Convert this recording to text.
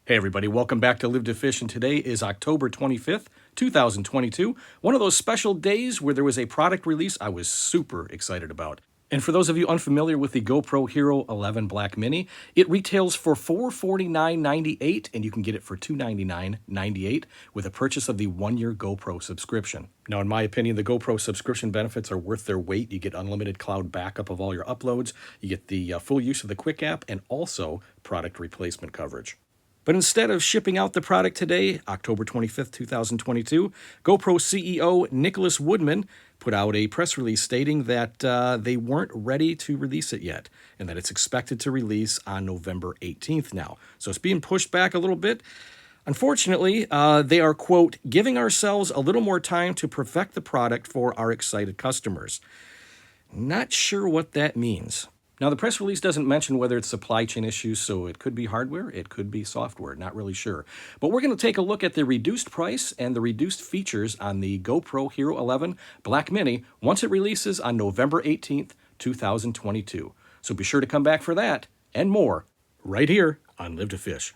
Hey everybody, welcome back to Live to Fish, and today is October 25th, 2022, one of those special days where there was a product release I was super excited about. And for those of you unfamiliar with the GoPro HERO 11 Black Mini, it retails for $449.98, and you can get it for $299.98 with a purchase of the one-year GoPro subscription. Now, in my opinion, the GoPro subscription benefits are worth their weight. You get unlimited cloud backup of all your uploads, you get the full use of the Quick app, and also product replacement coverage. But instead of shipping out the product today, October 25th, 2022, GoPro CEO Nicholas Woodman put out a press release stating that they weren't ready to release it yet, and that it's expected to release on November 18th now. So it's being pushed back a little bit. Unfortunately, they are, quote, giving ourselves a little more time to perfect the product for our excited customers. Not sure what that means. Now, the press release doesn't mention whether it's supply chain issues, so it could be hardware, it could be software, not really sure. But we're going to take a look at the reduced price and the reduced features on the GoPro HERO 11 Black Mini once it releases on November 18th, 2022. So be sure to come back for that and more right here on Live to Fish.